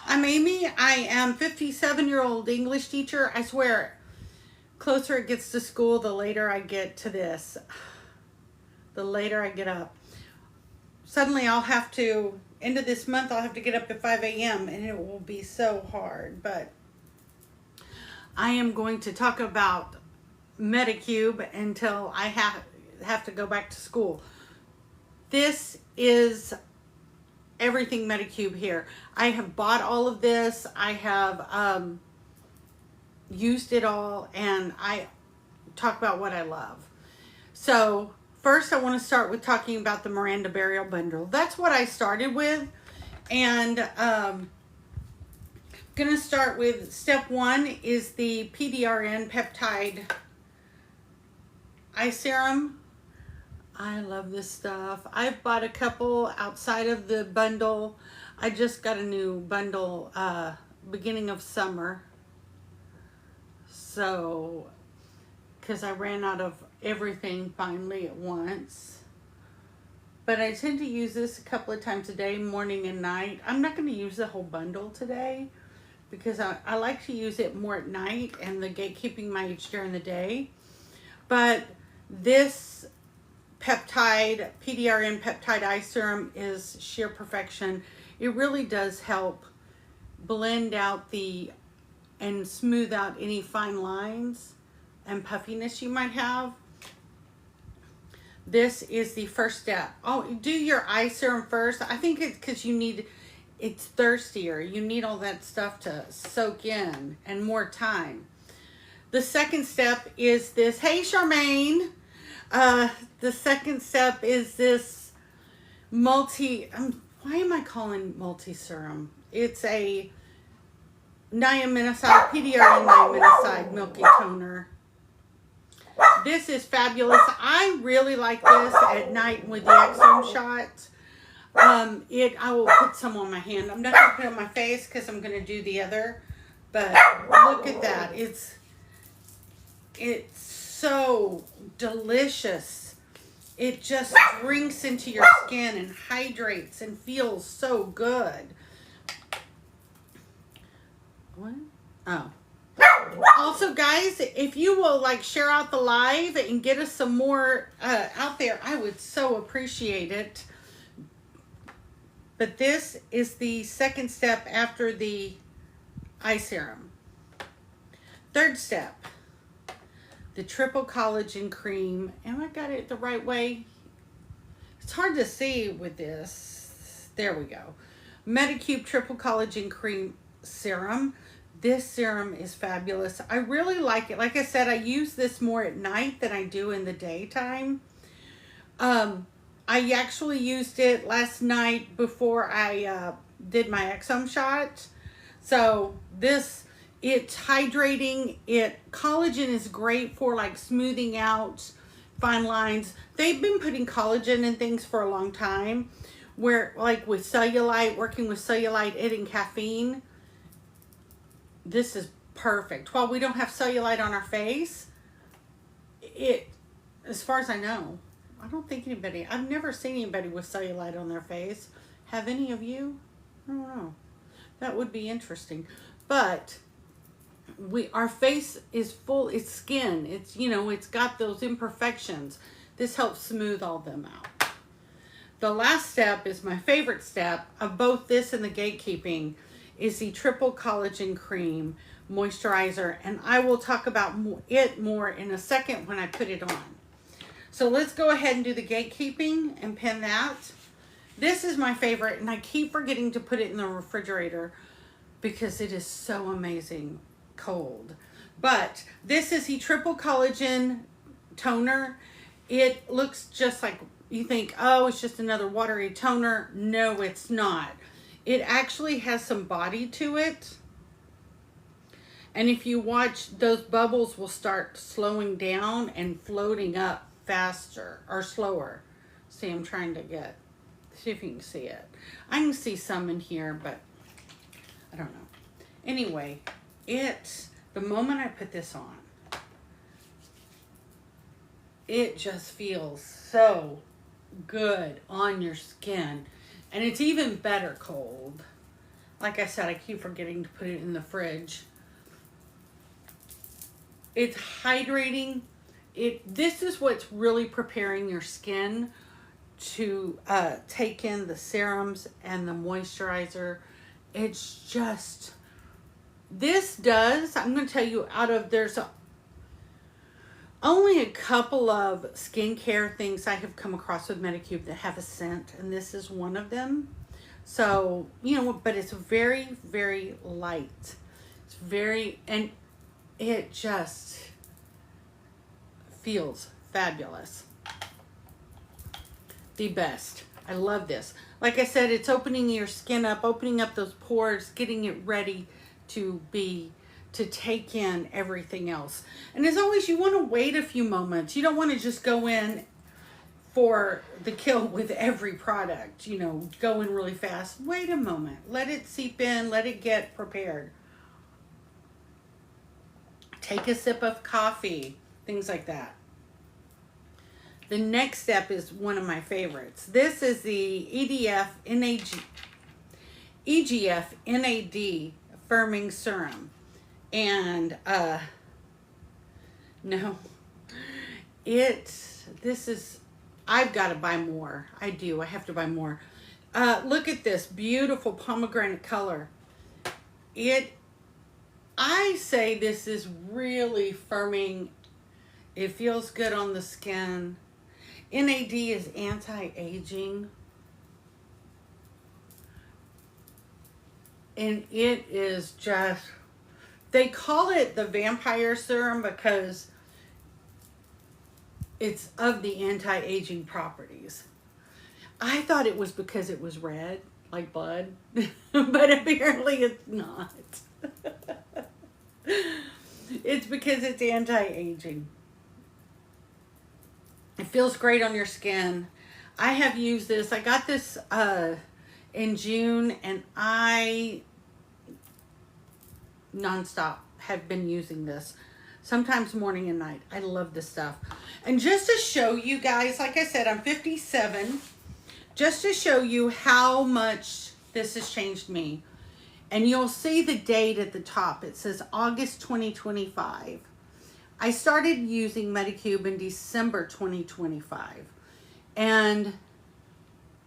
I'm Amy. I am 57-year-old English teacher. I swear, closer it gets to school, the later I get to this. The later I get up. Suddenly I'll have to, end of this month, I'll have to get up at 5 a.m. and it will be so hard. But I am going to talk about Medicube until I have to go back to school. This is everything Medicube here. I have bought all of this. I have used it all, and I talk about what I love. So first I want to start with talking about the Miranda Burial Bundle. That's what I started with, and I'm going to start with step one is the PDRN peptide eye serum. I love this stuff. I've bought a couple outside of the bundle. I just got a new bundle beginning of summer. So, because I ran out of everything finally at once. But I tend to use this a couple of times a day, morning and night. I'm not going to use the whole bundle today because I like to use it more at night and the gatekeeping mileage during the day. But this peptide, PDRN peptide eye serum is sheer perfection. It really does help blend out and smooth out any fine lines and puffiness you might have. This is the first step. Oh, do your eye serum first. I think it's because it's thirstier. You need all that stuff to soak in and more time. The second step is this. Hey, Charmaine. The second step is this why am I calling multi-serum? It's a niaminoside, PDRN niaminoside milky toner. This is fabulous. I really like this at night with the Xtinegrl shots. I will put some on my hand. I'm not going to put it on my face because I'm going to do the other. But look at that. It's so delicious. It just drinks into your skin and hydrates and feels so good. What? Oh. Also, guys, if you will share out the live and get us some more out there, I would so appreciate it. But this is the second step after the eye serum. Third step. The triple collagen cream. Am I got it the right way? It's hard to see with this. There we go. Medicube triple collagen cream serum. This serum is fabulous. I really like it. Like I said, I use this more at night than I do in the daytime. I actually used it last night before I did my Xtinegrl shot. So it's hydrating. Collagen is great for smoothing out fine lines. They've been putting collagen in things for a long time, where with cellulite, working with cellulite, and caffeine. This is perfect. While we don't have cellulite on our face, as far as I know, I don't think I've never seen anybody with cellulite on their face. Have any of you? I don't know. That would be interesting. But our face is full, it's skin. It's got those imperfections. This helps smooth all them out. The last step is my favorite step of both this and the gatekeeping is the triple collagen cream moisturizer, and I will talk about it more in a second when I put it on. So let's go ahead and do the gatekeeping and pin that. This is my favorite, and I keep forgetting to put it in the refrigerator because it is so amazing cold. But this is the triple collagen toner. It looks just like you think, oh, it's just another watery toner. No, it's not. It actually has some body to it. And if you watch, those bubbles will start slowing down and floating up faster or slower. See, I'm trying to see if you can see it. I can see some in here, but I don't know. Anyway, the moment I put this on, it just feels so good on your skin. And it's even better cold. Like I said, I keep forgetting to put it in the fridge. It's hydrating. This is what's really preparing your skin to take in the serums and the moisturizer. It's just, this does, I'm going to tell you, only a couple of skincare things I have come across with Medicube that have a scent, and this is one of them. So, you know, but it's very, very light. It's very, and it just feels fabulous. The best. I love this. Like I said, it's opening your skin up, opening up those pores, getting it ready to take in everything else. And as always, you want to wait a few moments. You don't want to just go in for the kill with every product, you know, go in really fast. Wait a moment. Let it seep in. Let it get prepared. Take a sip of coffee, things like that. The next step is one of my favorites. This is the EGF NAD firming serum. And no, I've got to buy more. I do. I have to buy more. Look at this beautiful pomegranate color. I say this is really firming. It feels good on the skin. NAD is anti-aging. And it is just, they call it the vampire serum because it's of the anti-aging properties. I thought it was because it was red, like blood, but apparently it's not. It's because it's anti-aging. It feels great on your skin. I have used this. I got this in June, and I nonstop have been using this. Sometimes morning and night. I love this stuff. And just to show you guys, like I said, I'm 57. Just to show you how much this has changed me. And you'll see the date at the top. It says August 2025. I started using Medicube in December 2025. And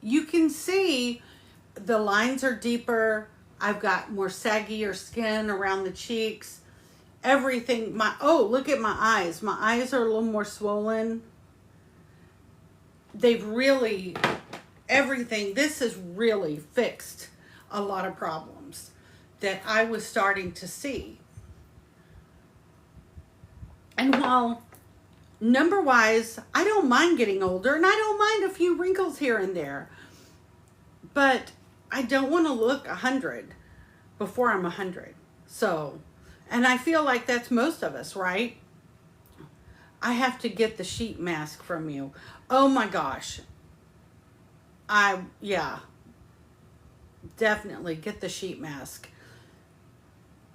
you can see the lines are deeper. I've got more saggier skin around the cheeks. Everything, look at my eyes. My eyes are a little more swollen. They've really, everything, this has really fixed a lot of problems that I was starting to see. And while number-wise, I don't mind getting older, and I don't mind a few wrinkles here and there, but I don't want to look 100 before I'm 100. So, and I feel like that's most of us, right? I have to get the sheet mask from you. Oh my gosh. Yeah. Definitely get the sheet mask.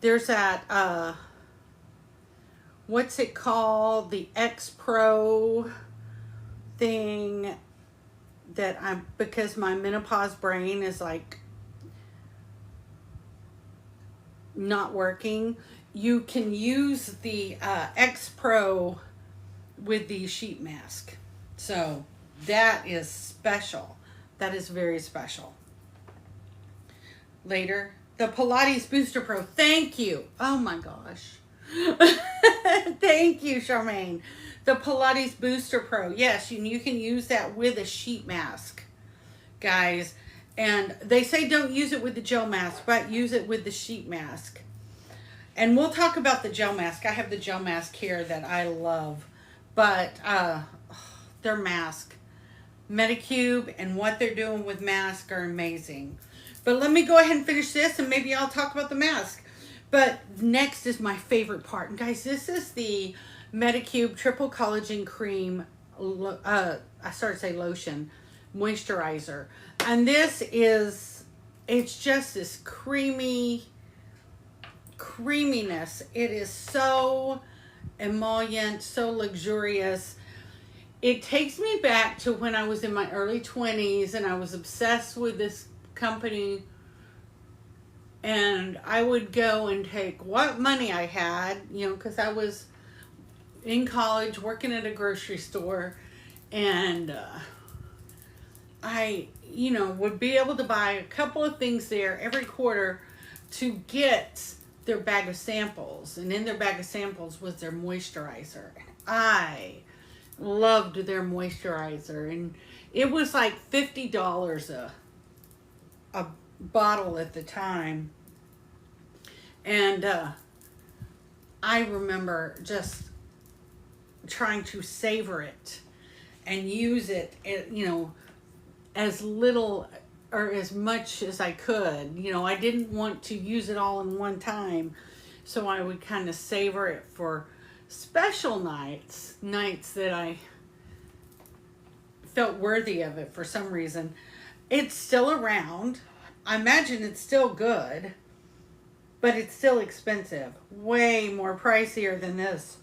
There's that, what's it called? The X Pro thing that because my menopause brain is like not working. You can use the X Pro with the sheet mask. So that is special. That is very special. Later, the Pilates Booster Pro. Thank you. Oh my gosh. Thank you, Charmaine. The Pilates Booster Pro. Yes, you can use that with a sheet mask, guys. And they say don't use it with the gel mask, but use it with the sheet mask. And we'll talk about the gel mask. I have the gel mask here that I love. But their mask, Medicube, and what they're doing with mask are amazing. But let me go ahead and finish this, and maybe I'll talk about the mask. But next is my favorite part. And guys, this is the Medicube Triple Collagen Cream, I started to say lotion, moisturizer. And this is, it's just this creaminess. It is so emollient, so luxurious. It takes me back to when I was in my early 20s and I was obsessed with this company And I would go and take what money I had, you know, because I was in college working at a grocery store, and I, you know, would be able to buy a couple of things there every quarter to get their bag of samples. And in their bag of samples was their moisturizer. I loved their moisturizer, and it was like $50 a bottle at the time. And I remember just trying to savor it and use it, you know, as little or as much as I could. You know, I didn't want to use it all in one time, so I would kind of savor it for special nights that I felt worthy of it for some reason. It's still around. I imagine it's still good, but it's still expensive. Way more pricier than this.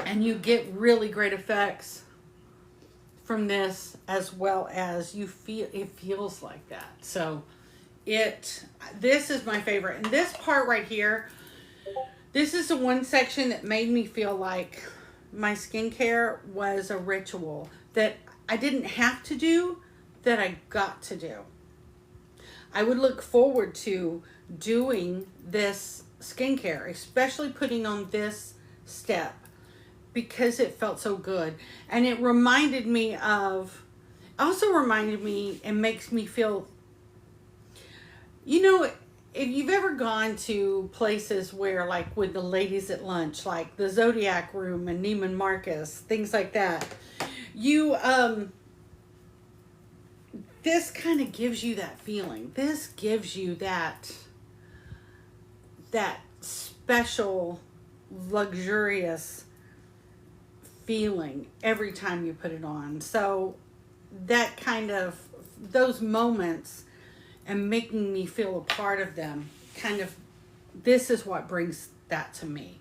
And you get really great effects from this, as well as you feel, it feels like that. So this is my favorite. And this part right here, this is the one section that made me feel like my skincare was a ritual that I didn't have to do, that I got to do. I would look forward to doing this skincare, especially putting on this step, because it felt so good. And it reminded me of, also reminded me and makes me feel, you know, if you've ever gone to places where, like with the ladies at lunch, like the Zodiac Room and Neiman Marcus, things like that, you, this kind of gives you that feeling. This gives you that special, luxurious feeling every time you put it on. So that kind of, those moments and making me feel a part of them, kind of, this is what brings that to me.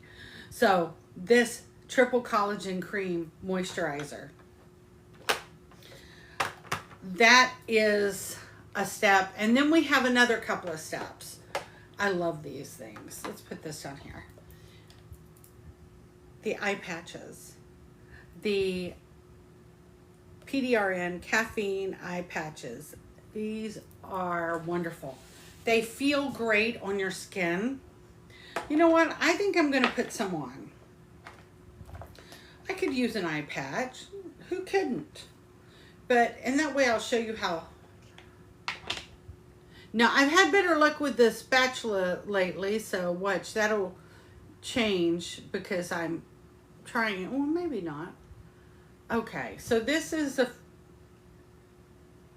So this triple collagen cream moisturizer, that is a step. And then we have another couple of steps. I love these things. Let's put this down here. The eye patches. The PDRN caffeine eye patches. These are wonderful. They feel great on your skin. You know what? I think I'm going to put some on. I could use an eye patch. Who couldn't? But, and that way I'll show you how. Now, I've had better luck with the spatula lately, so watch, that'll change because I'm trying it. Well, maybe not. Okay, so this is a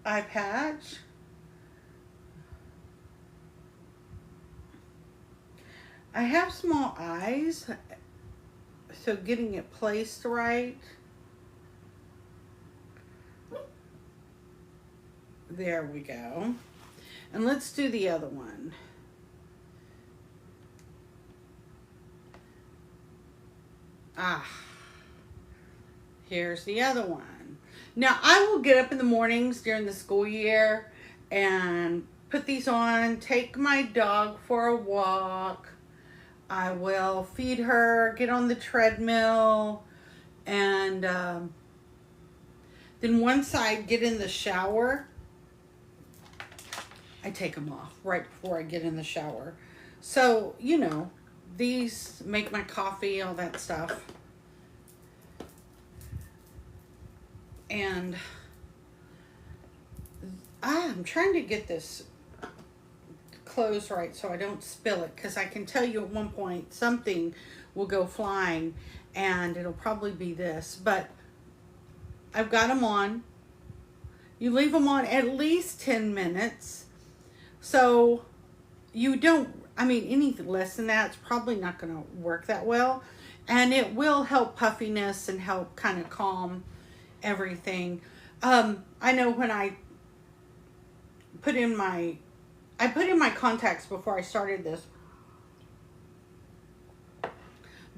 eye patch. I have small eyes, so getting it placed right. There we go. And let's do the other one. Here's the other one. Now, I will get up in the mornings during the school year and put these on, take my dog for a walk. I will feed her, get on the treadmill, and then once I get in the shower, I take them off right before I get in the shower. So, you know, these make my coffee, all that stuff. And I'm trying to get this closed right so I don't spill it, because I can tell you at one point something will go flying and it'll probably be this. But I've got them on. You leave them on at least 10 minutes. So you don't, I mean, anything less than that, it's probably not going to work that well. And it will help puffiness and help kind of calm everything. I know when I put in my contacts before I started this.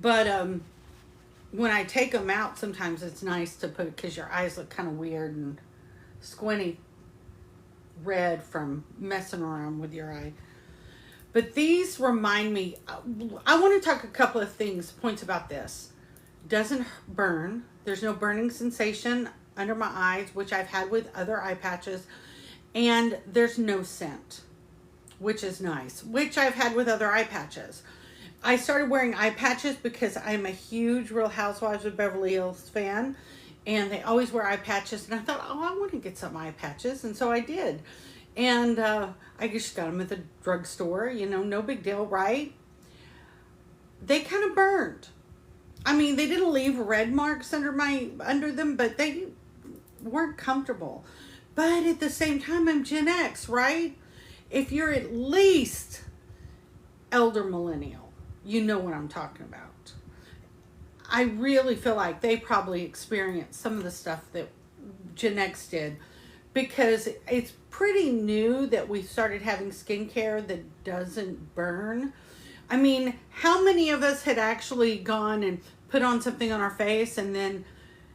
But when I take them out, sometimes it's nice to put, because your eyes look kind of weird and squinty. red from messing around with your eye. But these remind me, I want to talk a couple of points about this. Doesn't burn. There's no burning sensation under my eyes, which I've had with other eye patches. And there's no scent, which is nice, which I've had with other eye patches. I started wearing eye patches because I'm a huge Real Housewives of Beverly Hills fan. And they always wear eye patches. And I thought, oh, I want to get some eye patches. And so I did. And I just got them at the drugstore, you know, no big deal, right? They kind of burned. I mean, they didn't leave red marks under them, but they weren't comfortable. But at the same time, I'm Gen X, right? If you're at least elder millennial, you know what I'm talking about. I really feel like they probably experienced some of the stuff that Gen X did, because it's pretty new that we started having skincare that doesn't burn. I mean, how many of us had actually gone and put on something on our face and then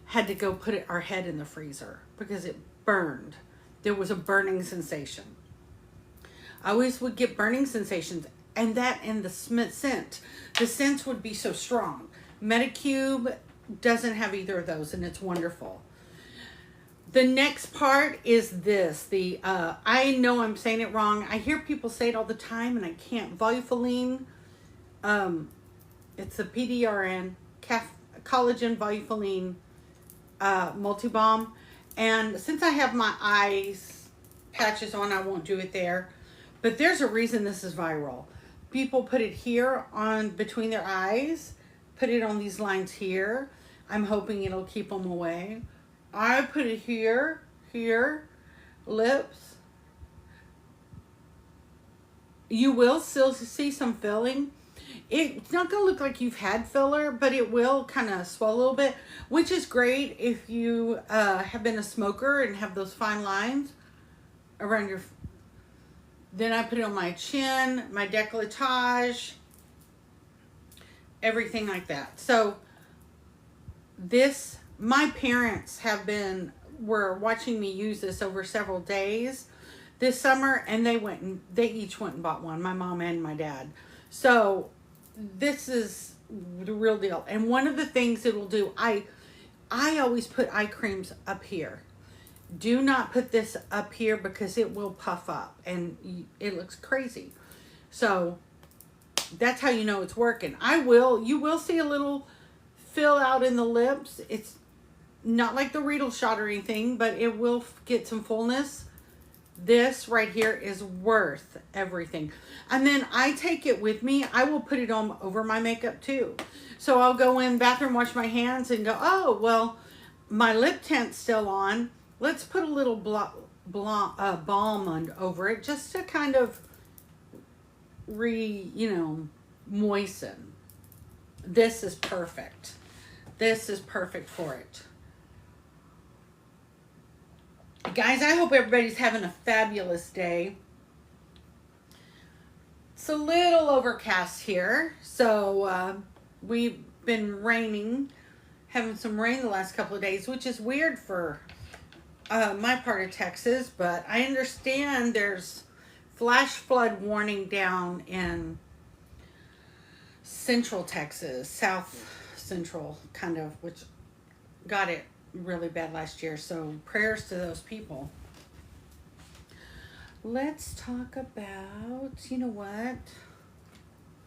had to go put our head in the freezer because it burned? There was a burning sensation. I always would get burning sensations, and the scent. The scents would be so strong. Medicube doesn't have either of those, and it's wonderful. The next part is this. I know I'm saying it wrong. I hear people say it all the time, and I can't. Volufiline. It's the PDRN, collagen volufiline multi-balm. And since I have my eyes patches on, I won't do it there. But there's a reason this is viral. People put it here on between their eyes, put it on these lines here. I'm hoping it'll keep them away. I put it here, lips. You will still see some filling. It's not going to look like you've had filler, but it will kind of swell a little bit, which is great if you have been a smoker and have those fine lines around your. Then I put it on my chin, my décolletage, everything like that. So this, my parents were watching me use this over several days this summer, and they each went and bought one, my mom and my dad. So this is the real deal. And one of the things it'll do, I always put eye creams up here. Do not put this up here because it will puff up and it looks crazy. So that's how you know it's working. You will see a little fill out in the lips. It's not like the Riedel shot or anything, but it will get some fullness. This right here is worth everything. And then I take it with me. I will put it on over my makeup too. So I'll go in the bathroom, wash my hands, and go, oh, well, my lip tint's still on. Let's put a little balm over it just to kind of moisten. This is perfect. This is perfect for it. Guys, I hope everybody's having a fabulous day. It's a little overcast here. So we've been having some rain the last couple of days, which is weird for my part of Texas. But I understand there's flash flood warning down in central Texas, south central kind of, which got it really bad last year. So prayers to those people. Let's talk about, you know what?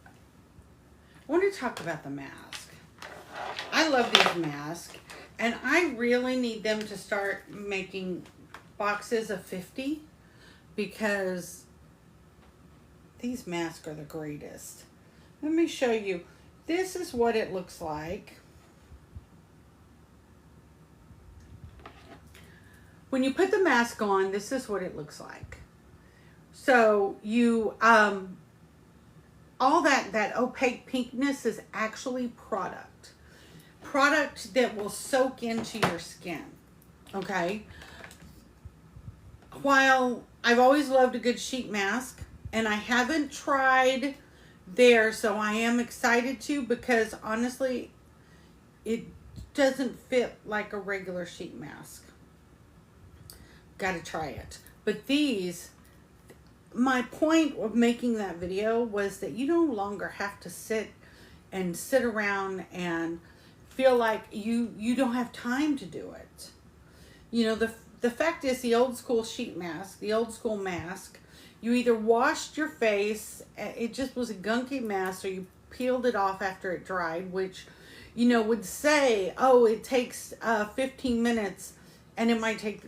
I want to talk about the mask. I love these masks, and I really need them to start making boxes of 50 because these masks are the greatest. Let me show you. This is what it looks like. When you put the mask on, this is what it looks like. So you, all that opaque pinkness is actually product that will soak into your skin. Okay. While I've always loved a good sheet mask, and I haven't tried there, so I am excited to, because honestly, it doesn't fit like a regular sheet mask. Got to try it. But these, my point of making that video was that you no longer have to sit around and feel like you don't have time to do it. You know, the fact is, the old school sheet mask, the old school mask, you either washed your face, it just was a gunky mask, or you peeled it off after it dried, which, you know, would say, oh, it takes 15 minutes, and it might take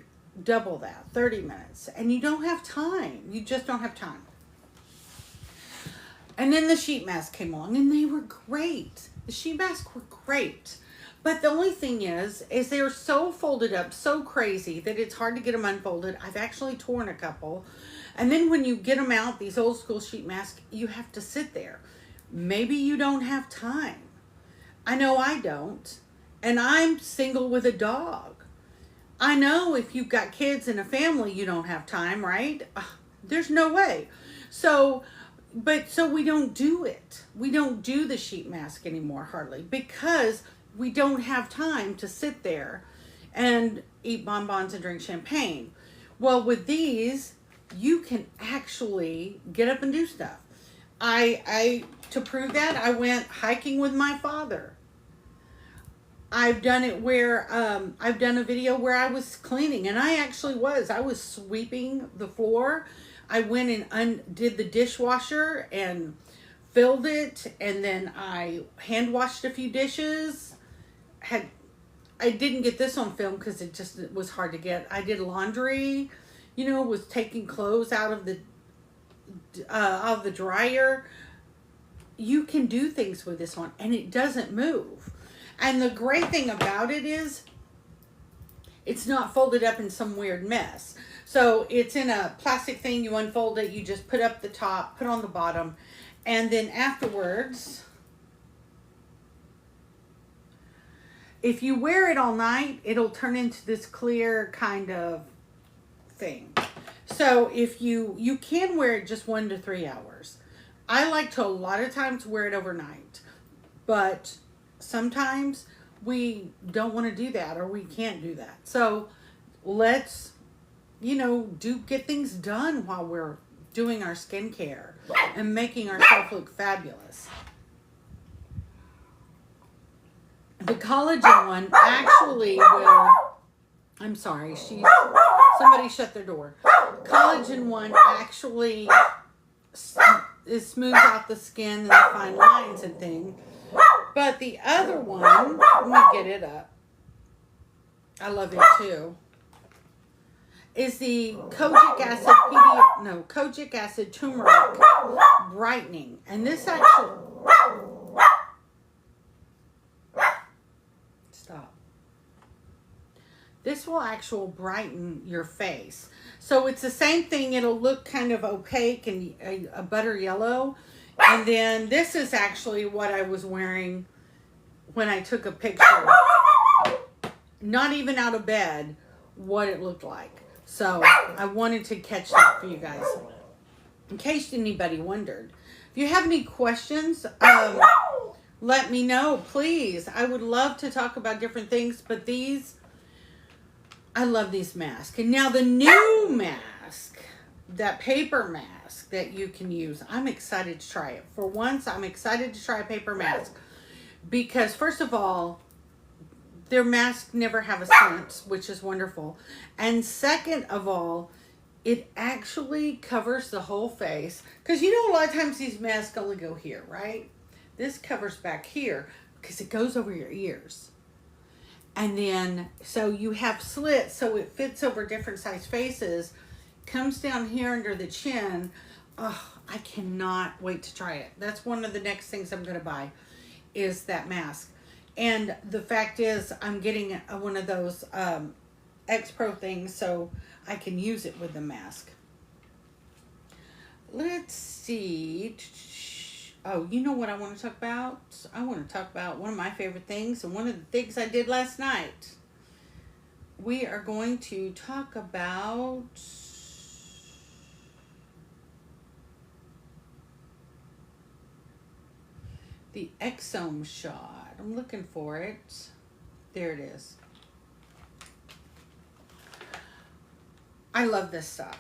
double that, 30 minutes. And you don't have time. You just don't have time. And then the sheet mask came along, and they were great. The sheet masks were great. But the only thing is they're so folded up, so crazy, that it's hard to get them unfolded. I've actually torn a couple. And then when you get them out, these old school sheet masks, you have to sit there. Maybe you don't have time. I know I don't. And I'm single with a dog. I know if you've got kids and a family, you don't have time, right? There's no way. So we don't do it. We don't do the sheet mask anymore, hardly, because we don't have time to sit there and eat bonbons and drink champagne. Well, with these, you can actually get up and do stuff. To prove that, I went hiking with my father. I've done it where, I've done a video where I was cleaning, and I was sweeping the floor. I went and undid the dishwasher and filled it, and then I hand washed a few dishes. I didn't get this on film because it was hard to get. I did laundry, you know, was taking clothes out of the dryer. You can do things with this one, and it doesn't move. And the great thing about it is it's not folded up in some weird mess. So it's in a plastic thing. You unfold it. You just put up the top, put on the bottom, and then afterwards, if you wear it all night, it'll turn into this clear kind of thing. So if you can wear it just 1 to 3 hours. I like to a lot of times wear it overnight, but sometimes we don't want to do that, or we can't do that. So let's, you know, get things done while we're doing our skincare and making ourselves look fabulous. The collagen one actually will, I'm sorry, somebody shut their door. Collagen one actually smooths out the skin and the fine lines and things. But the other one, let me get it up. I love it too. Is the kojic acid turmeric brightening. And this actually, stop. This will actually brighten your face. So it's the same thing. It'll look kind of opaque and a butter yellow. And then this is actually what I was wearing when I took a picture. Not even out of bed, what it looked like. So I wanted to catch that for you guys, in case anybody wondered. If you have any questions, let me know, please. I would love to talk about different things, but I love these masks. And now the new mask, that paper mask that you can use, I'm excited to try it. For once, I'm excited to try a paper mask. Because first of all, their masks never have a scent, which is wonderful. And second of all, it actually covers the whole face. Because you know, a lot of times these masks only go here, right? This covers back here because it goes over your ears. And then, so you have slits so it fits over different size faces. Comes down here under the chin. Oh, I cannot wait to try it. That's one of the next things I'm going to buy, is that mask. And the fact is, I'm getting one of those X Pro things so I can use it with the mask. Let's see. Oh, you know what I want to talk about? I want to talk about one of my favorite things, and one of the things I did last night. We are going to talk about the exome shot. I'm looking for it. There it is. I love this stuff.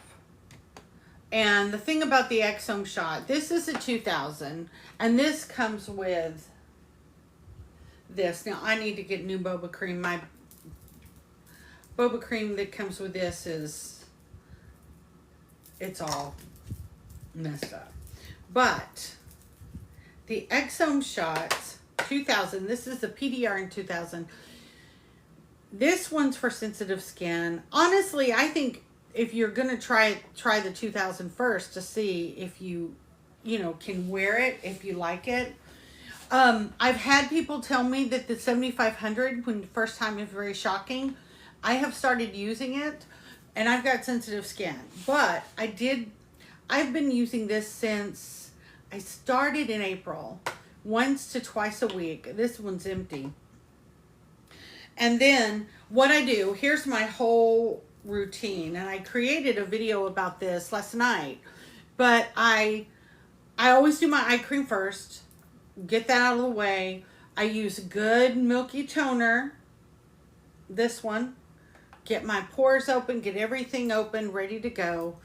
And the thing about the Exome shot, this is a 2000, and this comes with this. Now, I need to get new boba cream. My boba cream that comes with this it's all messed up. But the Exome shots 2000, this is the PDR in 2000. This one's for sensitive skin. Honestly, I think if you're gonna try the 2000 first to see if you can wear it, if you like it. I've had people tell me that the 7500, when the first time, is very shocking. I have started using it, and I've got sensitive skin. But I've been using this since I started in April, once to twice a week. This one's empty. And then what I do, here's my whole routine, and I created a video about this last night. But I always do my eye cream first, get that out of the way. I use good milky toner, this one, get my pores open, get everything open, ready to go.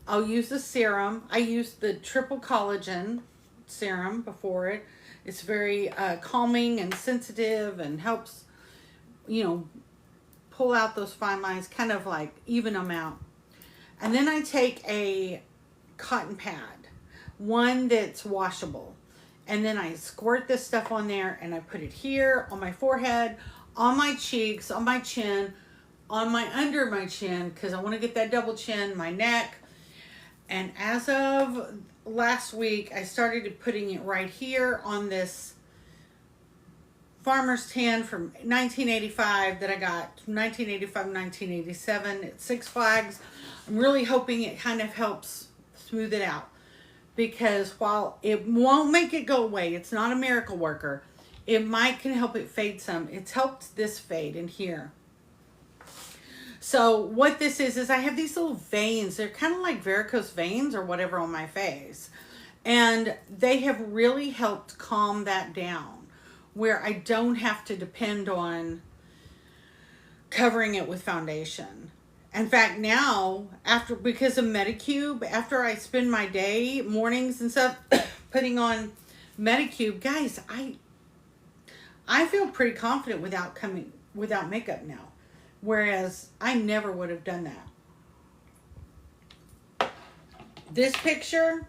I'll use the serum. I use the triple collagen serum before it. It's very calming and sensitive and helps, pull out those fine lines, kind of like even them out. And then I take a cotton pad, one that's washable. And then I squirt this stuff on there, and I put it here on my forehead, on my cheeks, on my chin, on my under my chin, because I want to get that double chin, my neck. And as of last week, I started putting it right here on this Farmer's Tan from 1985 that I got, 1985, 1987 at Six Flags. I'm really hoping it kind of helps smooth it out. Because while it won't make it go away, it's not a miracle worker, it can help it fade some. It's helped this fade in here. So what this is I have these little veins. They're kind of like varicose veins or whatever on my face. And they have really helped calm that down, where I don't have to depend on covering it with foundation. In fact, now, because of Medicube, after I spend my day, mornings and stuff, putting on Medicube, guys, I feel pretty confident without makeup now. Whereas I never would have done that. This picture,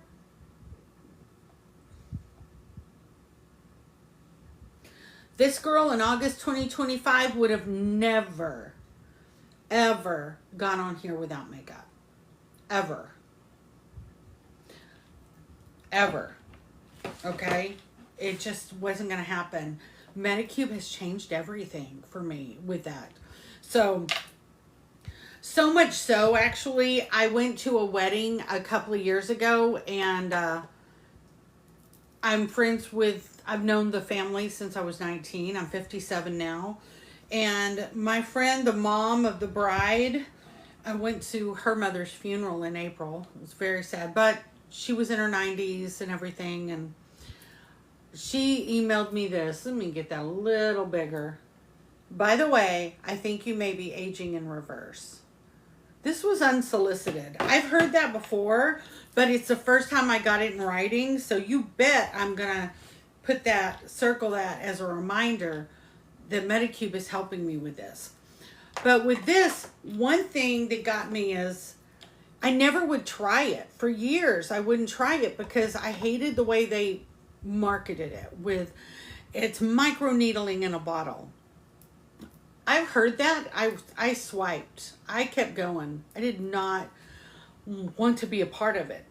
this girl in August 2025 would have never ever gone on here without makeup. Ever. Okay? It just wasn't going to happen. Medicube has changed everything for me with that. So much so, actually, I went to a wedding a couple of years ago, and I've known the family since I was 19. I'm 57 now. And my friend, the mom of the bride, I went to her mother's funeral in April. It was very sad, but she was in her 90s and everything. And she emailed me this. Let me get that a little bigger. By the way, I think you may be aging in reverse. This was unsolicited. I've heard that before, but it's the first time I got it in writing. So you bet I'm going to circle that as a reminder that Medicube is helping me with this. But with this, one thing that got me is I never would try it. For years, I wouldn't try it because I hated the way they marketed it with it's microneedling in a bottle. I've heard that. I swiped. I kept going. I did not want to be a part of it.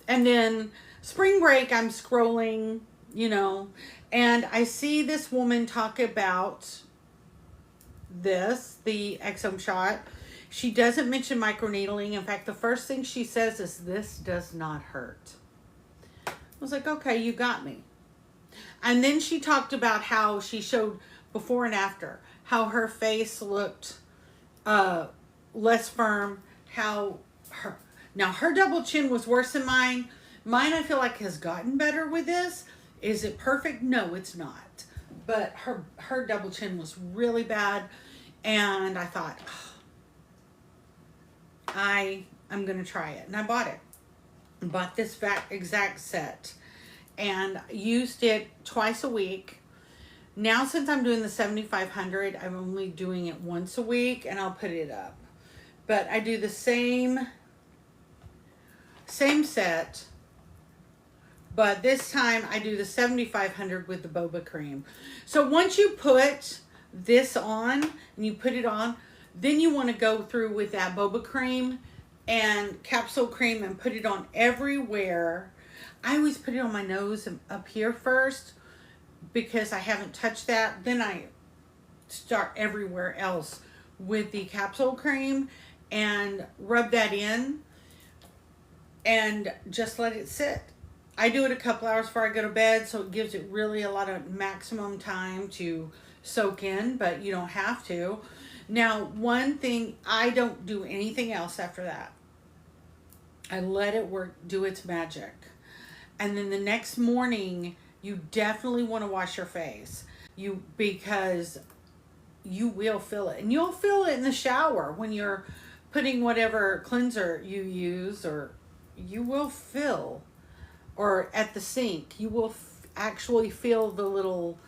And then spring break, I'm scrolling, and I see this woman talk about the Exome shot. She doesn't mention microneedling. In fact, the first thing she says is, "This does not hurt." I was like, okay, you got me. And then she talked about how she showed before and after, how her face looked less firm, now her double chin was worse than mine. Mine, I feel like, has gotten better with this. Is it perfect? No, it's not. But her double chin was really bad. And I thought, I'm going to try it. And I bought it. Bought this exact set and used it twice a week. Now, since I'm doing the 7,500, I'm only doing it once a week, and I'll put it up. But I do the same set, but this time I do the 7,500 with the boba cream. So once you put this on and you put it on, then you want to go through with that boba cream and capsule cream and put it on everywhere. I always put it on my nose and up here first because I haven't touched that. Then I start everywhere else with the capsule cream and rub that in and just let it sit. I do it a couple hours before I go to bed, so it gives it really a lot of maximum time to soak in, but you don't have to. Now, one thing, I don't do anything else after that. I let it do its magic. And then the next morning, you definitely want to wash your face. Because you will feel it. And you'll feel it in the shower when you're putting whatever cleanser you use, or you will feel, or at the sink, you will actually feel the little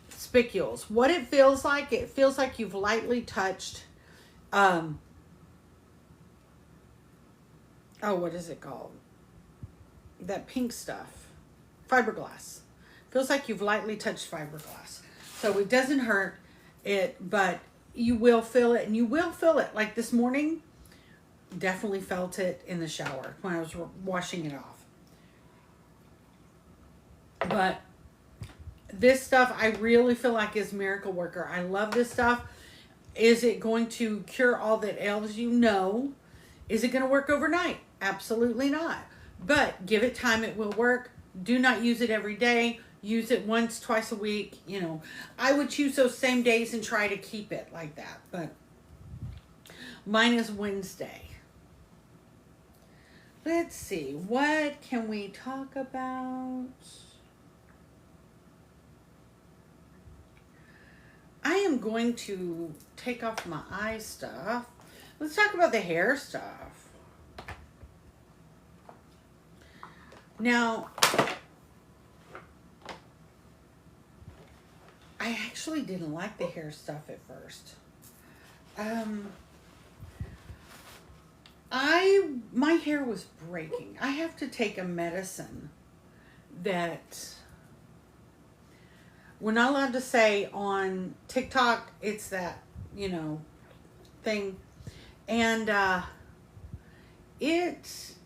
spicules. What it feels like you've lightly touched, what is it called? That pink stuff. Fiberglass. Feels like you've lightly touched fiberglass. So it doesn't hurt it, but you will feel it, and you will feel it. Like this morning, definitely felt it in the shower when I was washing it off. But this stuff, I really feel like is miracle worker. I love this stuff. Is it going to cure all that ails you? No. Is it going to work overnight? Absolutely not. But give it time, it will work. Do not use it every day. Use it once, twice a week. You know, I would choose those same days and try to keep it like that. But mine is Wednesday. Let's see. What can we talk about? I am going to take off my eye stuff. Let's talk about the hair stuff. Now, I actually didn't like the hair stuff at first. My hair was breaking. I have to take a medicine that we're not allowed to say on TikTok. It's that, thing. And it's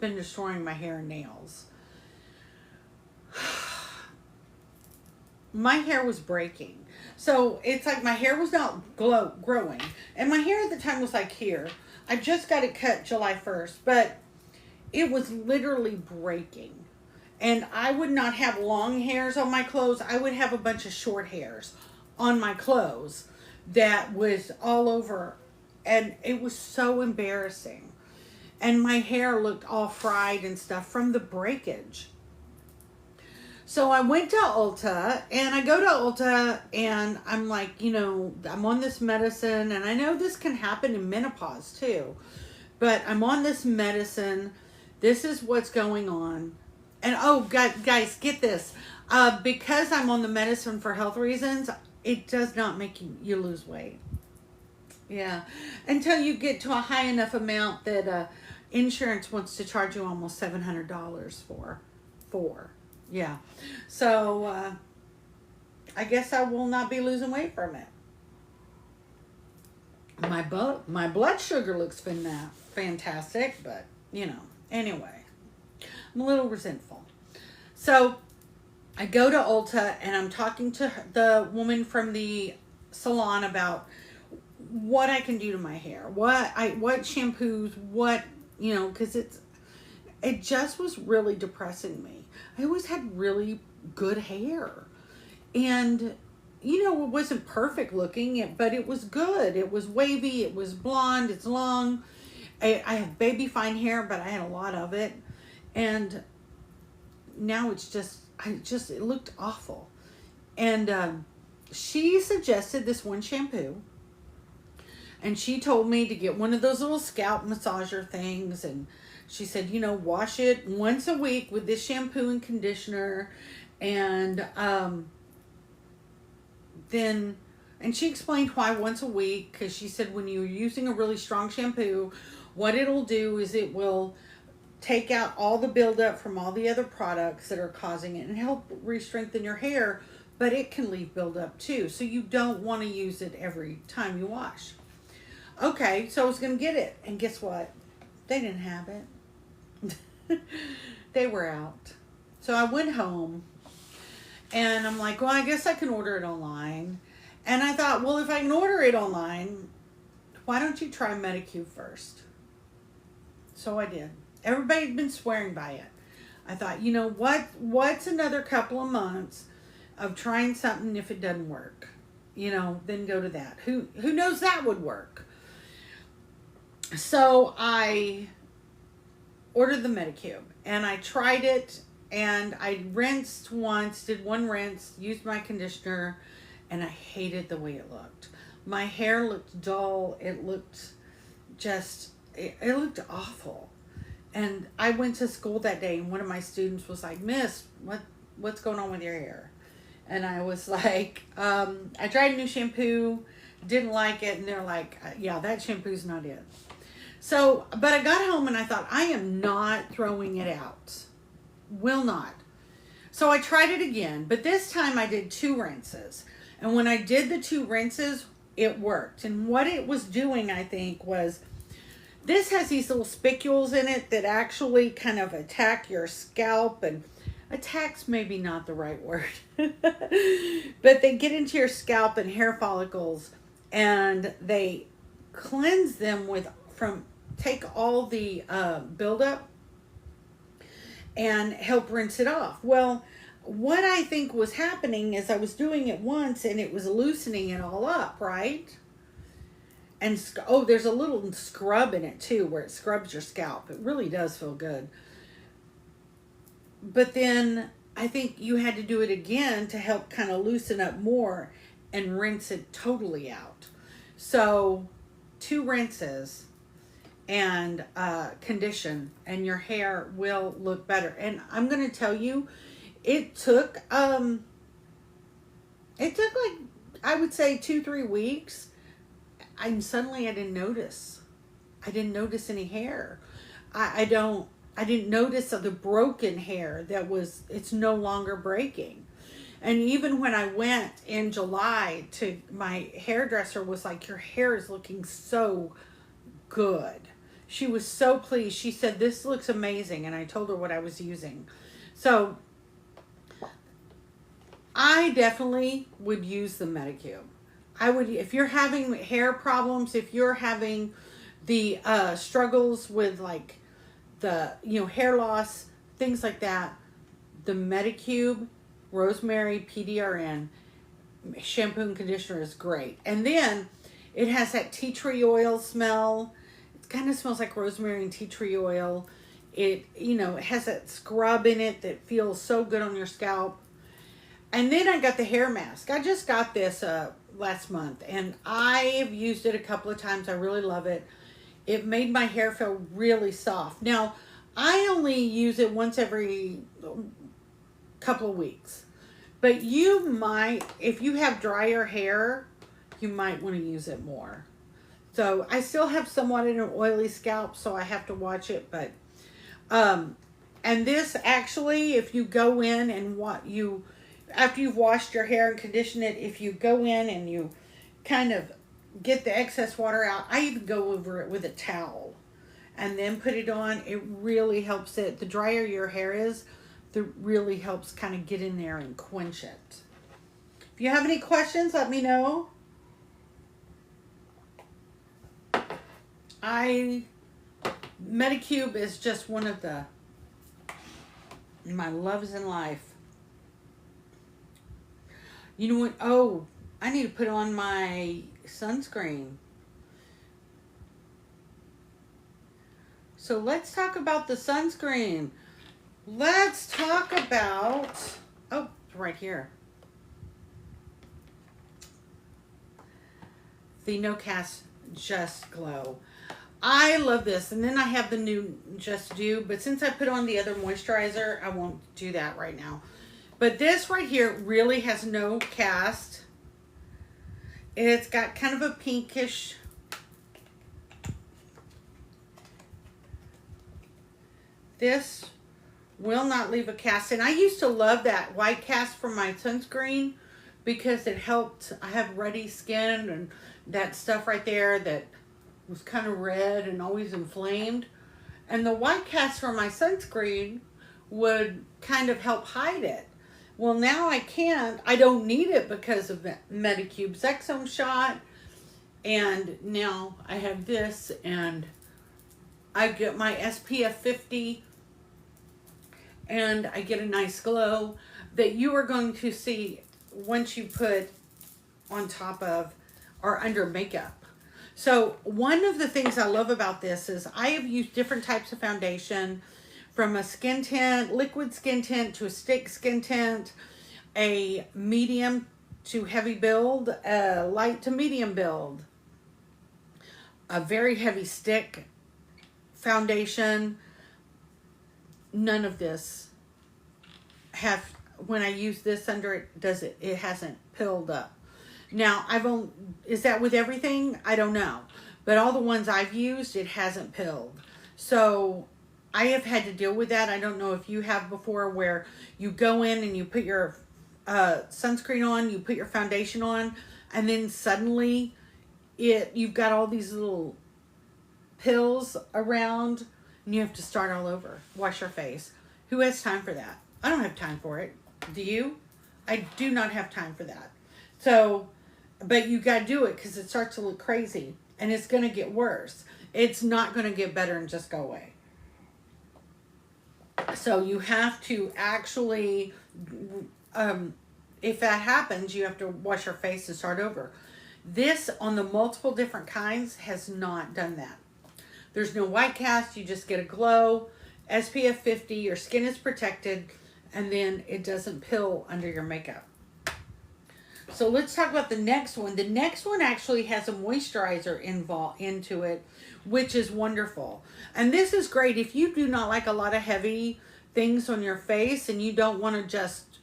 been destroying my hair and nails. My hair was breaking. So it's like my hair was not growing. And my hair at the time was like here. I just got it cut July 1st, but it was literally breaking. And I would not have long hairs on my clothes. I would have a bunch of short hairs on my clothes that was all over. And it was so embarrassing. And my hair looked all fried and stuff from the breakage. So I went to Ulta, and I go to Ulta, and I'm like, I'm on this medicine, and I know this can happen in menopause too, but I'm on this medicine. This is what's going on. And guys, get this. Because I'm on the medicine for health reasons, it does not make you lose weight. Yeah. Until you get to a high enough amount that insurance wants to charge you almost $700 for. Yeah. So, I guess I will not be losing weight from it. My blood sugar looks fantastic, but, anyway. I'm a little resentful. So, I go to Ulta, and I'm talking to the woman from the salon about what I can do to my hair. What shampoos, because it just was really depressing me. I always had really good hair. And, it wasn't perfect looking, but it was good. It was wavy. It was blonde. It's long. I have baby fine hair, but I had a lot of it. And now it looked awful. And she suggested this one shampoo. And she told me to get one of those little scalp massager things. And she said, you know, wash it once a week with this shampoo and conditioner. And then, and she explained why once a week, because she said when you're using a really strong shampoo, what it'll do is it will take out all the buildup from all the other products that are causing it and help re-strengthen your hair, but it can leave buildup too. So you don't want to use it every time you wash. Okay, so I was going to get it, and guess what? They didn't have it. They were out. So I went home, and I'm like, well, I guess I can order it online. And I thought, well, if I can order it online, why don't you try Medicube first? So I did. Everybody's been swearing by it. I thought, you know what? What's another couple of months of trying something? If it doesn't work, you know, then go to that. Who knows, that would work. So I ordered the Medicube, and I tried it, and I rinsed once, did one rinse, used my conditioner, and I hated the way it looked. My hair looked dull. It looked just, it looked awful. And I went to school that day, and one of my students was like, Miss, what's going on with your hair? And I was like, I tried a new shampoo, didn't like it. And they're like, yeah, that shampoo's not it. So, but I got home and I thought, I am not throwing it out. Will not. So I tried it again, but this time I did 2 rinses. And when I did the 2 rinses, it worked. And what it was doing, I think, was this has these little spicules in it that actually kind of attack your scalp. And attack's maybe not the right word. But they get into your scalp and hair follicles, and they cleanse them take all the buildup and help rinse it off. Well, what I think was happening is I was doing it once and it was loosening it all up, right? And there's a little scrub in it too, where it scrubs your scalp. It really does feel good. But then I think you had to do it again to help kind of loosen up more and rinse it totally out. So 2 rinses and condition, and your hair will look better. And I'm going to tell you, it took like, I would say 2-3 weeks. Suddenly I didn't notice any hair. I didn't notice the broken hair it's no longer breaking. And even when I went in July to my hairdresser, was like, your hair is looking so good. She was so pleased. She said, this looks amazing. And I told her what I was using. So I definitely would use the Medicube. I would, if you're having hair problems, if you're having the struggles with like the, hair loss, things like that, the Medicube Rosemary PDRN shampoo and conditioner is great. And then it has that tea tree oil smell. It kind of smells like rosemary and tea tree oil. It, it has that scrub in it that feels so good on your scalp. And then I got the hair mask. I just got this last month, and I've used it a couple of times. I really love it. It made my hair feel really soft. Now, I only use it once every couple of weeks. But you might, if you have drier hair, you might want to use it more. So I still have somewhat an oily scalp, so I have to watch it. But and this actually, if you go in and after you've washed your hair and conditioned it, if you go in and you kind of get the excess water out, I even go over it with a towel and then put it on. It really helps it. The drier your hair is, that really helps kind of get in there and quench it. If you have any questions, let me know. Medicube is just one of my loves in life. You know what? Oh, I need to put on my sunscreen. So let's talk about the sunscreen. Let's talk about, oh, right here. The Just Glow. I love this. And then I have the new Just Dew, but since I put on the other moisturizer, I won't do that right now. But this right here really has no cast. It's got kind of a pinkish, this will not leave a cast. And I used to love that white cast from my sunscreen because it helped. I have ruddy skin and that stuff right there that was kind of red and always inflamed. And the white cast from my sunscreen would kind of help hide it. Well, now I can't. I don't need it because of the Medicube's Exome shot. And now I have this, and I get my SPF 50, and I get a nice glow that you are going to see once you put on top of or under makeup. So one of the things I love about this is I have used different types of foundation, from a skin tint, liquid skin tint, to a stick skin tint, a medium to heavy build, a light to medium build, a very heavy stick foundation. None of this have, when I use this under it, it hasn't pilled up. Now, is that with everything? I don't know. But all the ones I've used, it hasn't pilled. So I have had to deal with that. I don't know if you have before, where you go in and you put your sunscreen on, you put your foundation on, and then suddenly you've got all these little pills around and you have to start all over. Wash your face. Who has time for that? I don't have time for it. Do you? I do not have time for that. So, but you got to do it because it starts to look crazy and it's going to get worse. It's not going to get better and just go away. So you have to actually, if that happens, you have to wash your face and start over. This, on the multiple different kinds, has not done that. There's no white cast. You just get a glow. SPF 50, your skin is protected, and then it doesn't pill under your makeup. So let's talk about the next one. The next one actually has a moisturizer into it, which is wonderful. And this is great if you do not like a lot of heavy things on your face and you don't want to just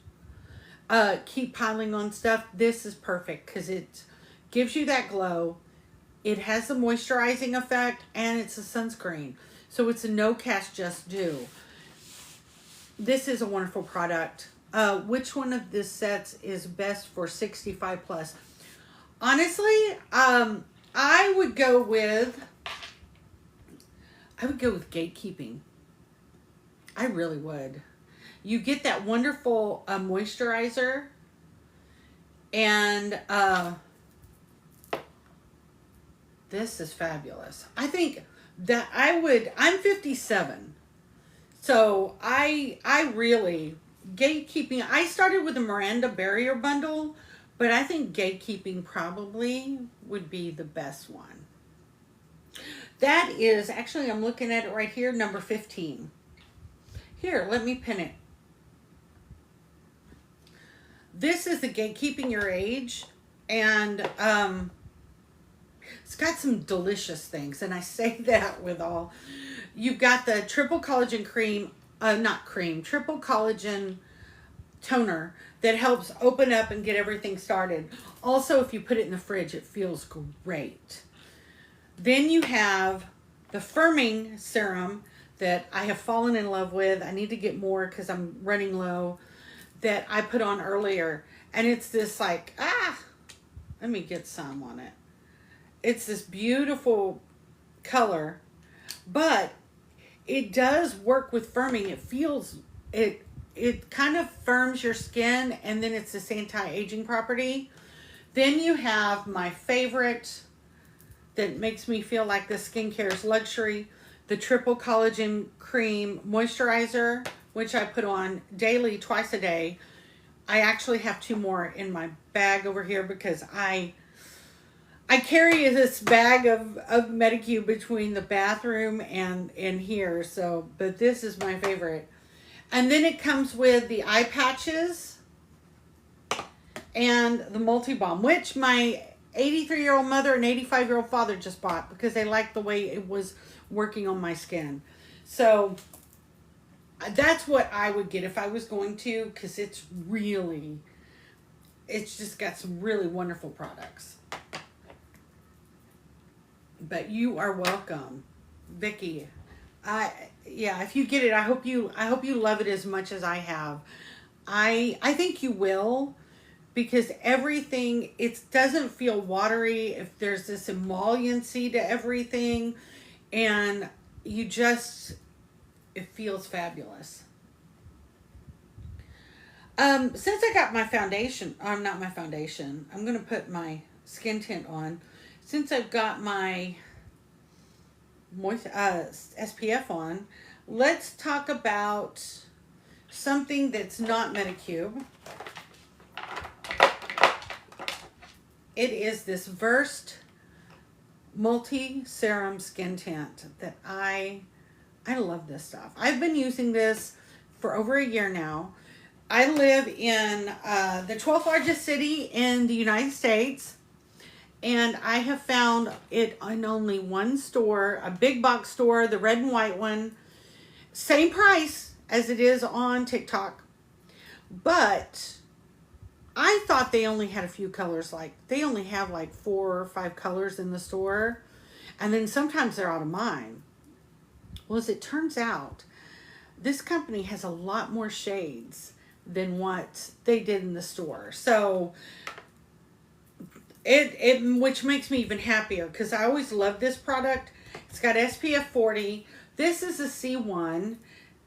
keep piling on stuff. This is perfect because it gives you that glow. It has the moisturizing effect, and it's a sunscreen. So it's a no cast, just dew. This is a wonderful product. Which one of this sets is best for 65 plus? Honestly, I would go with Gatekeeping. I really would. You get that wonderful moisturizer, and this is fabulous. I think that I'm 57. So I really, Gatekeeping, I started with the Miranda Barrier Bundle, but I think Gatekeeping probably would be the best one. That is, actually, I'm looking at it right here, number 15. Here, let me pin it. This is the Gatekeeping Your Age, and it's got some delicious things, and I say that with all. You've got the triple collagen triple collagen toner that helps open up and get everything started. Also, if you put it in the fridge, it feels great. Then you have the firming serum that I have fallen in love with. I need to get more because I'm running low, that I put on earlier. And it's this like, let me get some on it. It's this beautiful color, but it does work with firming. It feels, it kind of firms your skin, and then it's this anti-aging property. Then you have my favorite that makes me feel like the skincare is luxury, the triple collagen cream moisturizer, which I put on daily, twice a day. I actually have 2 more in my bag over here because I carry this bag of Medicube between the bathroom and in here. So, but this is my favorite. And then it comes with the eye patches and the multi-balm, which my 83-year-old mother and 85-year-old father just bought because they liked the way it was working on my skin. So that's what I would get if I was going to, because it's just got some really wonderful products. But you are welcome, Vicki. Yeah, if you get it, I hope you love it as much as I have. I think you will, because everything, it doesn't feel watery. If there's this emolliency to everything, and it feels fabulous. Since I got my foundation, not my foundation, I'm going to put my skin tint on. Since I've got my SPF on, let's talk about something that's not Medicube. It is this Versed Multi Serum Skin Tint that I love this stuff. I've been using this for over a year now. I live in the 12th largest city in the United States, and I have found it in only one store, a big box store, the red and white one. Same price as it is on TikTok, but I thought they only had a few colors. Like, they only have like 4 or 5 colors in the store, and then sometimes they're out of mine. Well, as it turns out, this company has a lot more shades than what they did in the store. So which makes me even happier, because I always love this product. It's got SPF 40. This is a C1,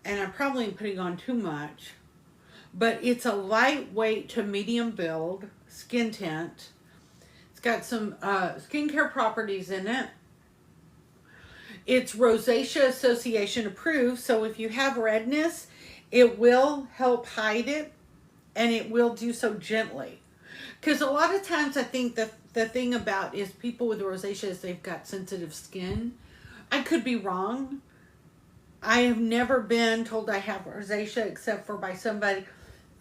and I'm probably putting on too much, but it's a lightweight to medium build skin tint. It's got some skincare properties in it. It's Rosacea Association approved, so if you have redness, it will help hide it, and it will do so gently. Because a lot of times I think the thing about is people with rosacea is they've got sensitive skin. I could be wrong. I have never been told I have rosacea except for by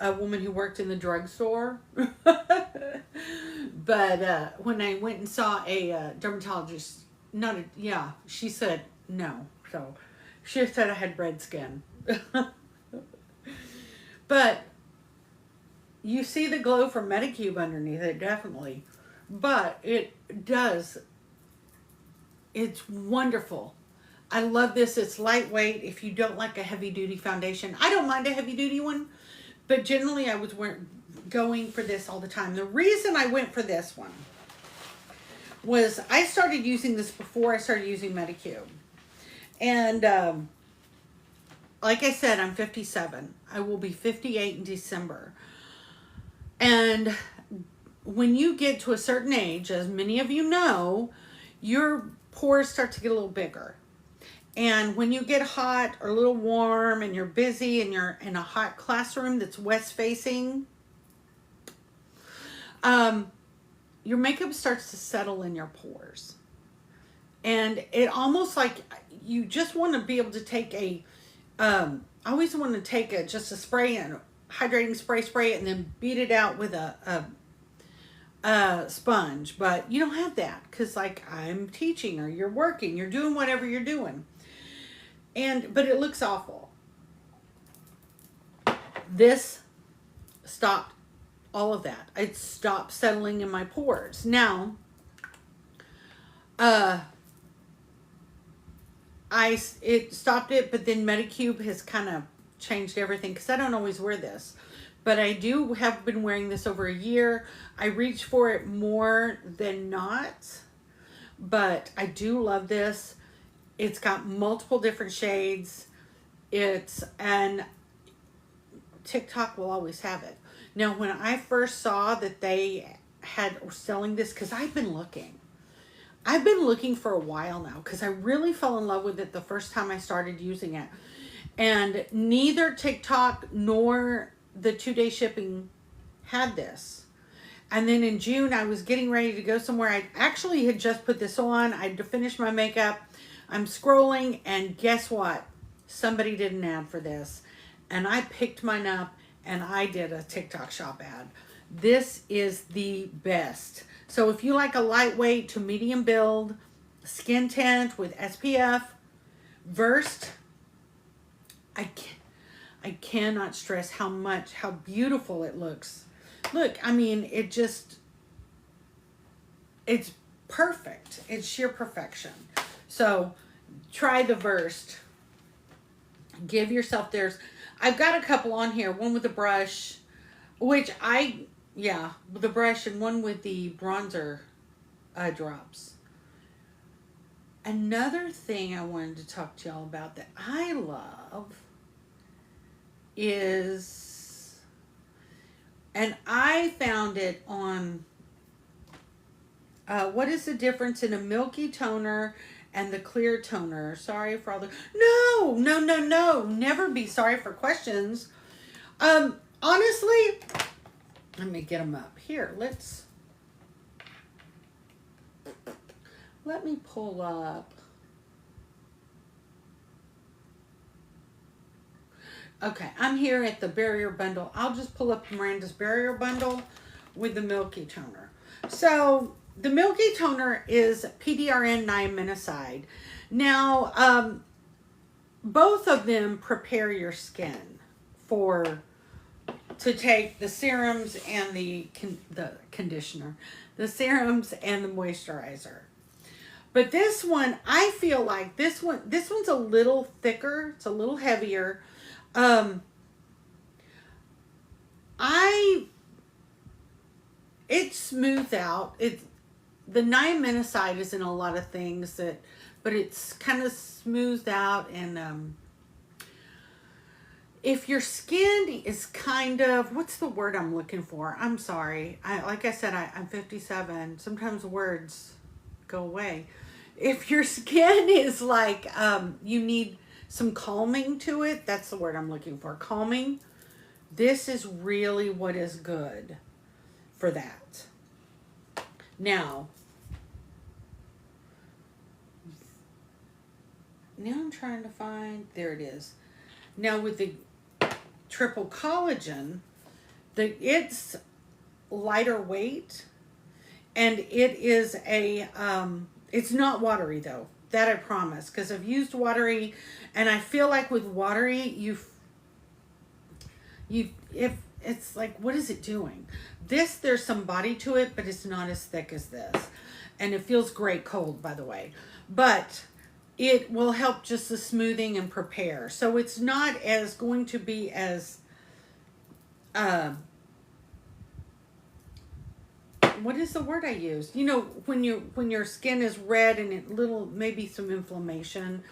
a woman who worked in the drugstore. But when I went and saw a dermatologist, she said no. So she said I had red skin. But you see the glow from Medicube underneath it, definitely. But it does. It's wonderful. I love this. It's lightweight. If you don't like a heavy-duty foundation, I don't mind a heavy-duty one, but generally I was going for this all the time. The reason I went for this one was I started using this before I started using Medicube. And like I said, I'm 57. I will be 58 in December. And when you get to a certain age, as many of you know, your pores start to get a little bigger. And when you get hot or a little warm and you're busy and you're in a hot classroom that's west facing, your makeup starts to settle in your pores. And it almost like you just want to be able to take I always want to take just a spray and hydrating spray it and then beat it out with a sponge. But you don't have that because, like, I'm teaching or you're working, you're doing whatever you're doing. But it looks awful. This stopped all of that. It stopped settling in my pores. Now, it stopped it, but then Medicube has kind of changed everything because I don't always wear this. But I do have been wearing this over a year. I reach for it more than not, but I do love this. It's got multiple different shades. And TikTok will always have it. Now, when I first saw that they were selling this, because I've been looking for a while now, because I really fell in love with it the first time I started using it. And neither TikTok nor the 2-day shipping had this. And then in June, I was getting ready to go somewhere. I actually had just put this on. I had to finish my makeup. I'm scrolling, and guess what? Somebody did an ad for this. And I picked mine up, and I did a TikTok shop ad. This is the best. So if you like a lightweight to medium build, skin tint with SPF, versed, I cannot stress how beautiful it looks. Look, I mean, it's perfect. It's sheer perfection. So try the versed. Give yourself I've got a couple on here, one with a brush, which with the brush, and one with the bronzer drops. Another thing I wanted to talk to y'all about that I love is, and I found it on, what is the difference in a milky toner and the clear toner? Sorry for all the, no, never be sorry for questions. Honestly, let me get them up here. Let me pull up. Okay, I'm here at the Barrier Bundle. I'll just pull up Miranda's Barrier Bundle with the Milky Toner. So the Milky Toner is PDRN niaminoside. Now, both of them prepare your skin to take the serums and the conditioner, the serums and the moisturizer. But this one, I feel like this one's a little thicker. It's a little heavier. It smooths out. The niaminoside is in a lot of things but it's kind of smoothed out, and if your skin is kind of, what's the word I'm looking for? I'm sorry. Like I said, I'm 57. Sometimes words go away. If your skin is like, you need some calming to it, that's the word I'm looking for, calming. This is really what is good for that. Now I'm trying to find, there it is. Now with the triple collagen, it's lighter weight, and it is it's not watery though. That I promise, because I've used watery, and I feel like with watery, if it's like, what is it doing? This, there's some body to it, but it's not as thick as this, and it feels great cold, by the way. But it will help just the smoothing and prepare. So it's not as going to be as what is the word I used? You know, when your skin is red and maybe some inflammation,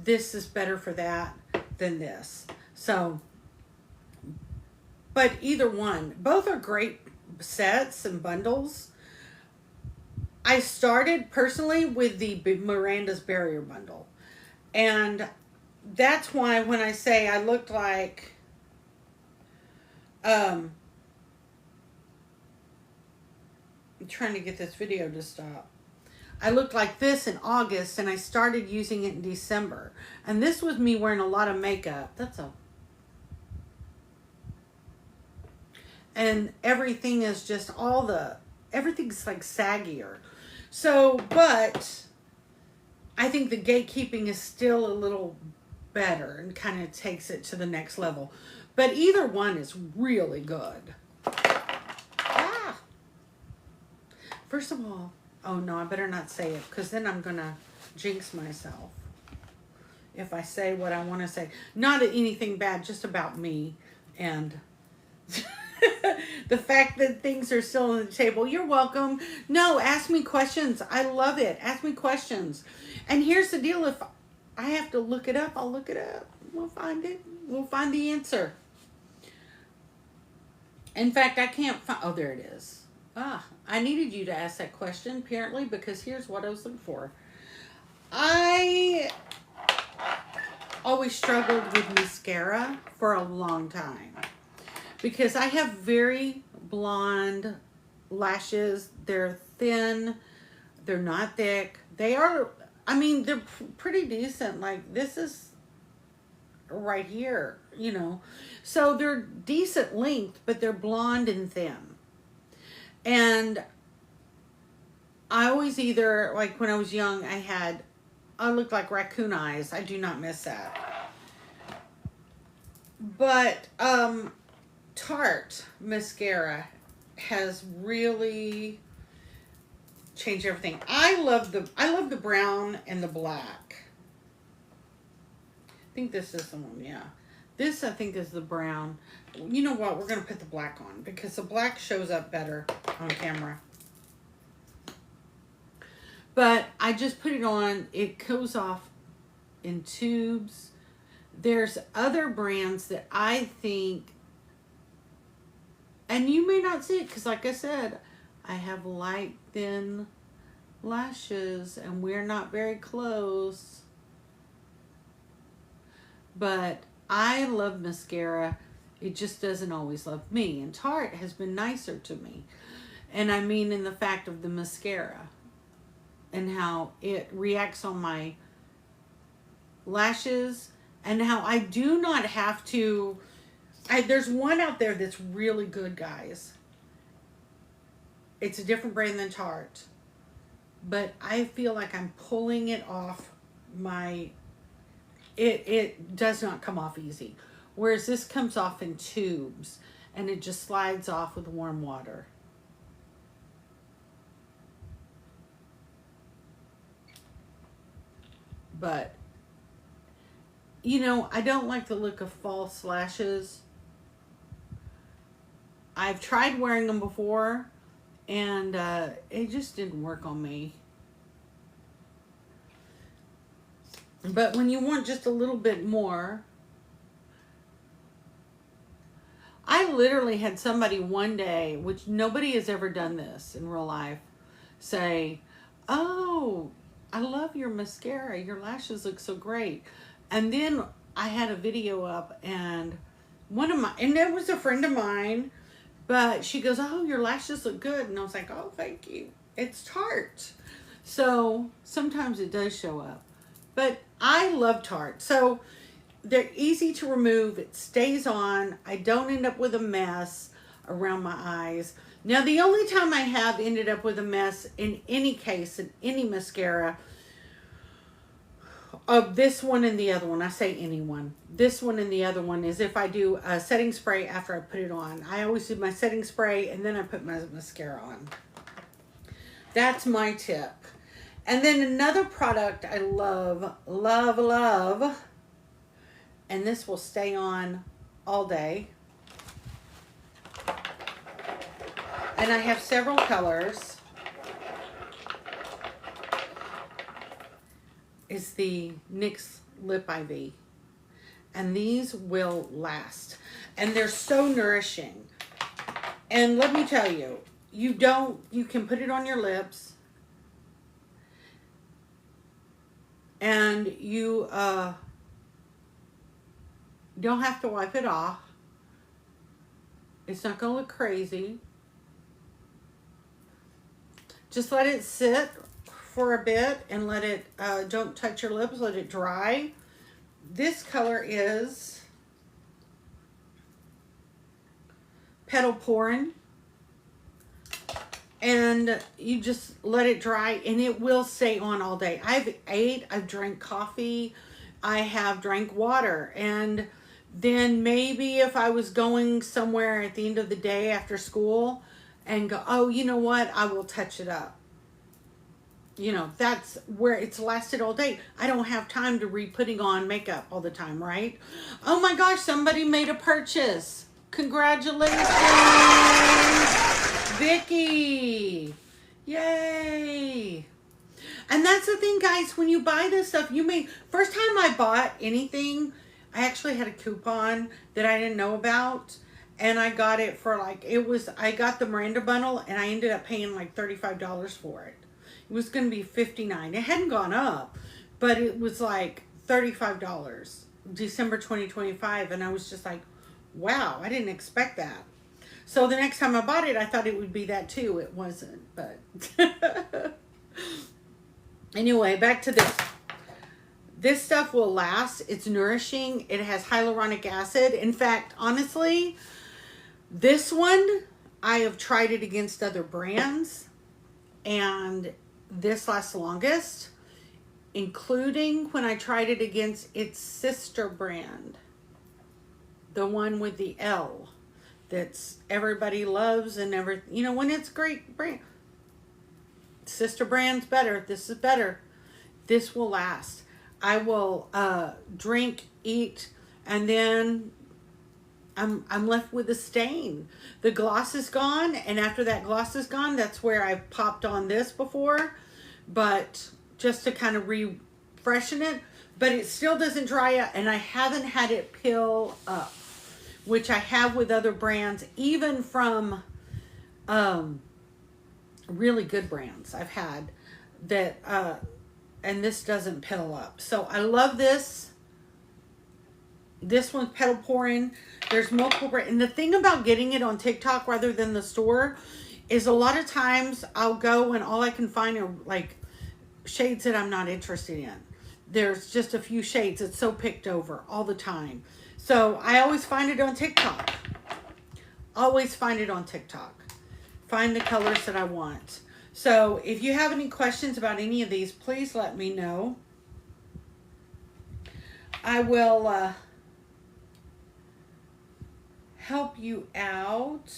this is better for that than this. So, but either one, both are great sets and bundles. I started personally with the Miranda's Barrier Bundle, and that's why when I say I looked like I'm trying to get this video to stop. I looked like this in August, and I started using it in December. And this was me wearing a lot of makeup. And everything is just everything's like saggier. So, but I think the gatekeeping is still a little better and kind of takes it to the next level. But either one is really good. First of all, oh no, I better not say it, because then I'm going to jinx myself if I say what I want to say. Not anything bad, just about me and the fact that things are still on the table. You're welcome. No, ask me questions. I love it. Ask me questions. And here's the deal. If I have to look it up, I'll look it up. We'll find it. We'll find the answer. In fact, I can't find, oh, there it is. I needed you to ask that question, apparently, because here's what I was looking for. I always struggled with mascara for a long time because I have very blonde lashes. They're thin. They're not thick. They're pretty decent. Like, this is right here, you know. So they're decent length, but they're blonde and thin. And I always either, like when I was young, I looked like raccoon eyes. I do not miss that. But Tarte mascara has really changed everything. I love the brown and the black. I think this is the one, yeah. This, I think, is the brown. You know what? We're going to put the black on because the black shows up better on camera. But I just put it on. It goes off in tubes. There's other brands that I think, and you may not see it because, like I said, I have light, thin lashes, and we're not very close. But I love mascara. It just doesn't always love me. And Tarte has been nicer to me. And I mean in the fact of the mascara and how it reacts on my lashes and how I do not have to. There's one out there that's really good, guys. It's a different brand than Tarte. But I feel like I'm pulling it off my... It does not come off easy. Whereas this comes off in tubes and it just slides off with warm water. But, you know, I don't like the look of false lashes. I've tried wearing them before and it just didn't work on me. But when you want just a little bit more, I literally had somebody one day, which nobody has ever done this in real life, say, "Oh, I love your mascara. Your lashes look so great." And then I had a video up and and it was a friend of mine, but she goes, "Oh, your lashes look good." And I was like, "Oh, thank you. It's Tarte." So sometimes it does show up. But I love Tarte. So they're easy to remove. It stays on. I don't end up with a mess around my eyes. Now, the only time I have ended up with a mess in any case, in any mascara, of this one and the other one, I say any one. This one and the other one is if I do a setting spray after I put it on. I always do my setting spray and then I put my mascara on. That's my tip. And then another product I love, love, love, and this will stay on all day. And I have several colors. Is the NYX Lip IV. And these will last. And they're so nourishing. And let me tell you, you can put it on your lips. And you don't have to wipe it off. It's not going to look crazy. Just let it sit for a bit and let it, don't touch your lips, let it dry. This color is Petal Pouring. And you just let it dry and it will stay on all day. I've drank coffee, I have drank water, and then maybe if I was going somewhere at the end of the day after school and go, "Oh, you know what, I will touch it up." You know, that's where it's lasted all day. I don't have time to be putting on makeup all the time, right? Oh my gosh, somebody made a purchase. Congratulations, Vicky. Yay. And that's the thing, guys, when you buy this stuff, first time I bought anything, I actually had a coupon that I didn't know about. And I got it for I got the Miranda bundle and I ended up paying like $35 for it. It was going to be $59. It hadn't gone up, but it was like $35, December 2025. And I was just like, wow, I didn't expect that. So the next time I bought it, I thought it would be that too. It wasn't, but anyway, back to this. This stuff will last. It's nourishing. It has hyaluronic acid. In fact, honestly, this one, I have tried it against other brands and this lasts longest, including when I tried it against its sister brand, the one with the L that's everybody loves and you know, when it's great brand. Sister brand's better. This is better. This will last. I will drink, eat, and then I'm left with a stain. The gloss is gone, and after that gloss is gone, that's where I popped on this before, but just to kind of refreshen it, but it still doesn't dry out, and I haven't had it peel up, which I have with other brands, even from really good brands I've had that, and this doesn't peel up. So I love this. This one's petal pouring. There's multiple brands. And the thing about getting it on TikTok rather than the store is a lot of times I'll go and all I can find are like shades that I'm not interested in. There's just a few shades. It's so picked over all the time. So I always find it on TikTok. Always find it on TikTok. Find the colors that I want. So if you have any questions about any of these, please let me know. I will help you out.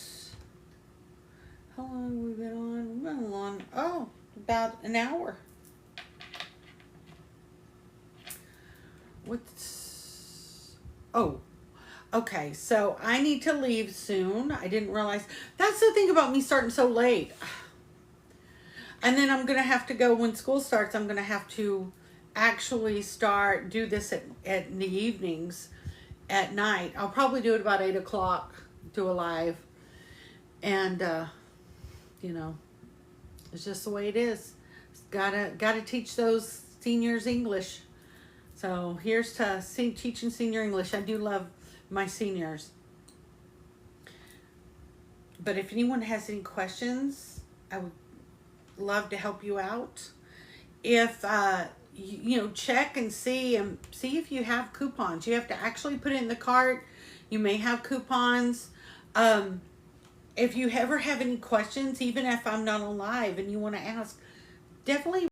How long have we been on? We've been on, oh, about an hour. Oh, okay, so I need to leave soon. I didn't realize. That's the thing about me starting so late. And then I'm going to have to go, when school starts, I'm going to have to actually do this in the evenings, at night. I'll probably do it about 8 o'clock, do a live. And, you know, it's just the way it is. Gotta teach those seniors English. So here's to teaching senior English. I do love my seniors. But if anyone has any questions, I would love to help you out. If you know, check and see if you have coupons. You have to actually put it in the cart. You may have coupons. If you ever have any questions, even if I'm not on live and you want to ask, definitely